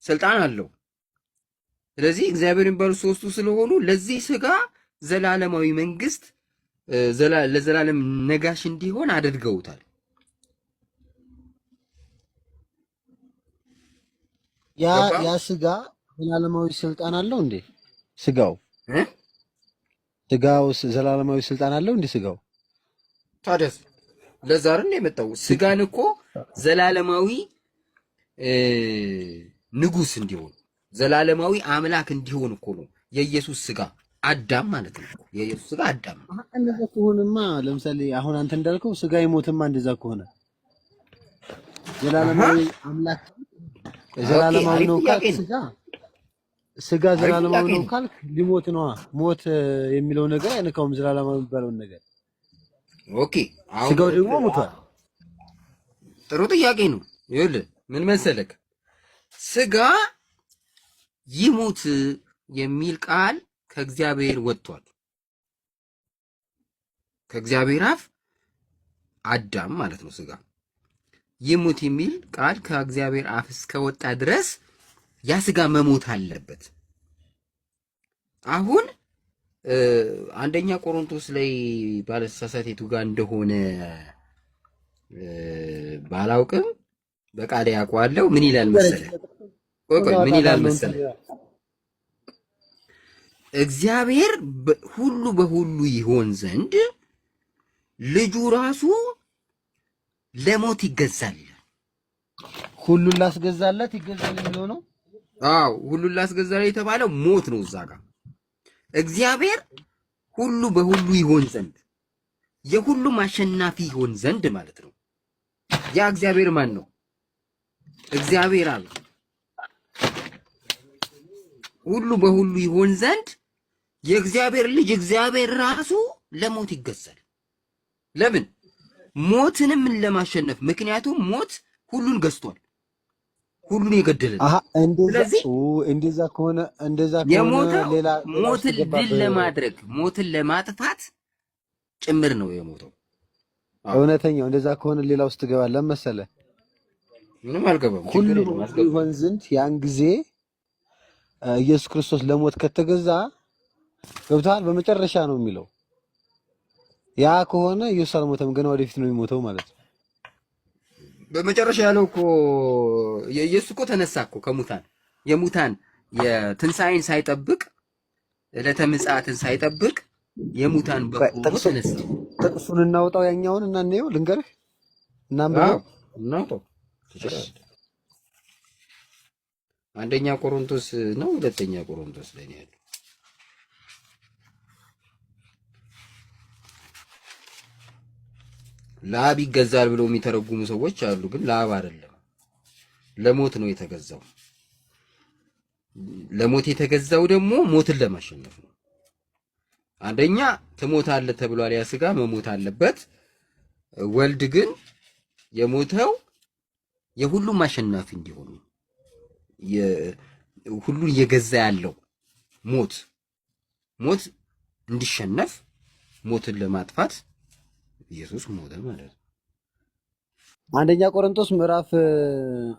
ስልጣን አለው። ስለዚህ እግዚአብሔር የሚባሉ ሶስቱ ስለሆኑ ለዚህ ስጋ ዘላለማዊ መንግስት ለዘላለም ነጋሽ እንዲሆን አድርገውታል። ያ ስጋ ዘላለማዊ ስልጣን አለው እንዴ? ስጋው ዘላለማዊ ስልጣን አለው እንዴ? ስጋው ታዲያስ ለዛ አይደል የመጣው? ስጋን እኮ ዘላለማዊ ንጉስ እንዲሆን ዘላለማዊ አምላክ እንዲሆን እኮ ነው የኢየሱስ ስጋ አዳም ማለት ነው። የኢየሱስ ስጋ አዳም። እንደዛ ከሆነማ ለምሳሌ አሁን አንተ እንዳልከው ስጋ ይሞትማ እንደዛ ከሆነ ዘላለማዊ አምላክ ዘላለማዊ ነው ካልክ ስጋ ዘላለማዊ ነው ካልክ ሊሞት ነው። ሞት የሚለው ነገር አይነካውም ዘላለማዊ የሚባለውን ነገር። ኦኬ አሁን ስጋው ደግሞ ሞቷል። ጥሩ ጥያቄ ነው። ይኸውልህ ምን መሰለክ ስጋ ይሞት የሚል ቃል ከእግዚአብሔር ወጥቷል። ከእግዚአብሔር አፍ አዳም ማለት ነው። ስጋ ይሙት የሚል ቃል ከእግዚአብሔር አፍ እስከወጣ ድረስ ያ ስጋ መሞት አለበት። አሁን አንደኛ ቆሮንቶስ ላይ ባለተሳሳት የቱ ጋር እንደሆነ ባላውቅም በቃል ያውቀዋለሁ። ምን ይላል መሰለህ? ቆይ ምን ይላል መሰለህ? እግዚአብሔር ሁሉ በሁሉ ይሆን ዘንድ ልጁ ራሱ ለሞት ይገዛል ይላል። ሁሉን ላስገዛለት ይገዛል የሚለው ነው። አዎ ሁሉን ላስገዛለት የተባለው ሞት ነው። እዛ ጋር እግዚአብሔር ሁሉ በሁሉ ይሆን ዘንድ የሁሉም አሸናፊ ይሆን ዘንድ ማለት ነው። ያ እግዚአብሔር ማን ነው? እግዚአብሔር አለ። ሁሉ በሁሉ ይሆን ዘንድ የእግዚአብሔር ልጅ እግዚአብሔር ራሱ ለሞት ይገዛል። ለምን? ሞትንም ለማሸነፍ። ምክንያቱም ሞት ሁሉን ገዝቷል፣ ሁሉን የገደለ። ስለዚህ እንደዛ ከሆነ ሌላ ሞትን ድል ለማድረግ ሞትን ለማጥፋት ጭምር ነው የሞተው። እውነተኛው እንደዛ ከሆነ ሌላ ውስጥ ትገባለህ መሰለህ? ምንም አልገባም። ሁሉ ይሆን ዘንድ ያን ጊዜ ኢየሱስ ክርስቶስ ለሞት ከተገዛ ገብቷል። በመጨረሻ ነው የሚለው። ያ ከሆነ ኢየሱስ አልሞተም፣ ገና ወደፊት ነው የሚሞተው ማለት ነው። በመጨረሻ ያለው እኮ የኢየሱስ እኮ ተነሳ እኮ ከሙታን የሙታን የትንሣኤን ሳይጠብቅ ዕለተ ምጽአትን ሳይጠብቅ የሙታን በኩር ተነሳ። ጥቅሱን እናውጣው ያኛውን እና እንየው ልንገርህ እናንብበው። እናውጣው ትችላለህ። አንደኛ ቆሮንቶስ ነው ሁለተኛ ቆሮንቶስ ላይ ነው ያለው። ለአብ ይገዛል ብለው የሚተረጉሙ ሰዎች አሉ። ግን ለአብ አይደለም፣ ለሞት ነው የተገዛው። ለሞት የተገዛው ደግሞ ሞትን ለማሸነፍ ነው። አንደኛ ትሞታለህ ተብሏል። ያ ሥጋ መሞት አለበት። ወልድ ግን የሞተው የሁሉም አሸናፊ እንዲሆን ሁሉን እየገዛ ያለው ሞት እንዲሸነፍ ሞትን ለማጥፋት ኢየሱስ ሞተ ማለት ነው። አንደኛ ቆሮንቶስ ምዕራፍ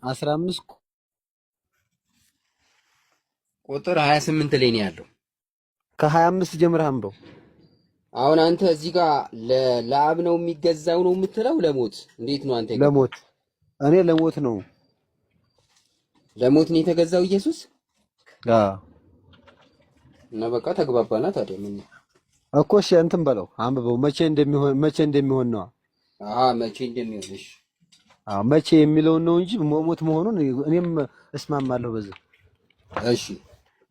15 ቁጥር 28 ላይ ነው ያለው። ከ25 ጀምረህ አንብበው። አሁን አንተ እዚህ ጋር ለአብ ነው የሚገዛው ነው የምትለው? ለሞት እንዴት ነው አንተ? ለሞት እኔ ለሞት ነው የተገዛው ኢየሱስ። አዎ እና በቃ ተግባባና ታዲያ ምን እኮ እሺ፣ እንትን በለው አንብበው። መቼ እንደሚሆን ነው። መቼ እንደሚሆን እሺ። መቼ የሚለውን ነው እንጂ ሞት መሆኑን እኔም እስማማለሁ በዚህ። እሺ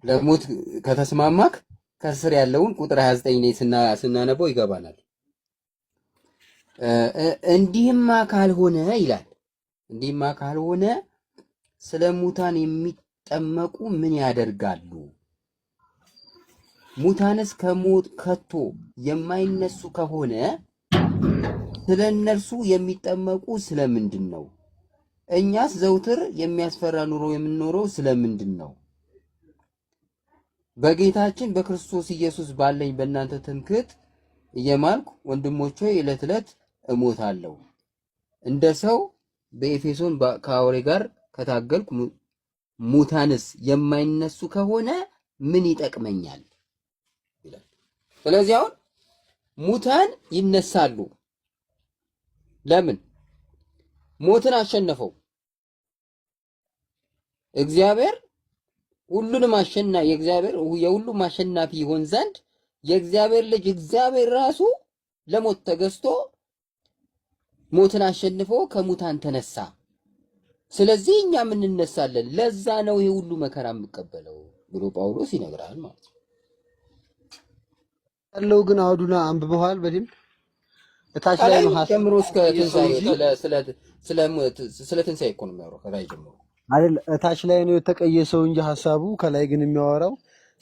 ለሞት ከተስማማክ ከስር ያለውን ቁጥር 29 ላይ ስናነበው ይገባናል። እንዲህማ ካልሆነ ይላል፣ እንዲህማ ካልሆነ ስለ ሙታን የሚጠመቁ ምን ያደርጋሉ? ሙታንስ ከሞት ከቶ የማይነሱ ከሆነ ስለ እነርሱ የሚጠመቁ ስለምንድን ነው? እኛስ ዘውትር የሚያስፈራ ኑሮ የምንኖረው ስለምንድን ነው? በጌታችን በክርስቶስ ኢየሱስ ባለኝ በእናንተ ትምክህት እየማልኩ ወንድሞቼ ዕለት ዕለት እሞታለሁ። እንደ ሰው በኤፌሶን ከአውሬ ጋር ከታገልኩ ሙታንስ የማይነሱ ከሆነ ምን ይጠቅመኛል ይላል። ስለዚህ አሁን ሙታን ይነሳሉ። ለምን? ሞትን አሸነፈው እግዚአብሔር። ሁሉንም የሁሉም አሸናፊ ይሆን ዘንድ የእግዚአብሔር ልጅ እግዚአብሔር ራሱ ለሞት ተገዝቶ ሞትን አሸንፎ ከሙታን ተነሳ። ስለዚህ እኛም እንነሳለን። ለዛ ነው ይሄ ሁሉ መከራ የምቀበለው ብሎ ጳውሎስ ይነግራል ማለት ነው። ያለው ግን አውዱና አንብበዋል በደምብ እታች ላይ ነው ጀምሮ እስከ ትንሣኤ ስለ ትንሣኤ እኮ ነው የሚያወራው ከላይ ጀምሮ አይደል? እታች ላይ ነው የተቀየሰው እንጂ ሐሳቡ ከላይ ግን የሚያወራው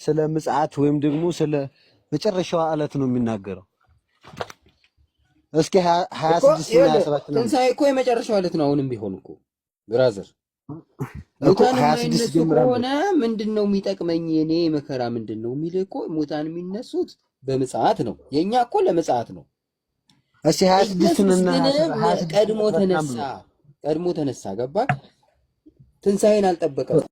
ስለ ምጽአት ወይም ደግሞ ስለ መጨረሻው ዕለት ነው የሚናገረው። እስኪ 26 እና 27 ነው። ትንሣኤ እኮ የመጨረሻው ዕለት ነው። አሁንም ቢሆን እኮ ብራዘር ሙታን የሚነሱ ከሆነ ምንድነው የሚጠቅመኝ? እኔ መከራ ምንድነው የሚል እኮ ሙታን የሚነሱት በምጽአት ነው። የኛ እኮ ለምጽአት ነው። እሺ 26 እና 27 ቀድሞ ተነሳ ገባ። ትንሣኤን አልጠበቀም።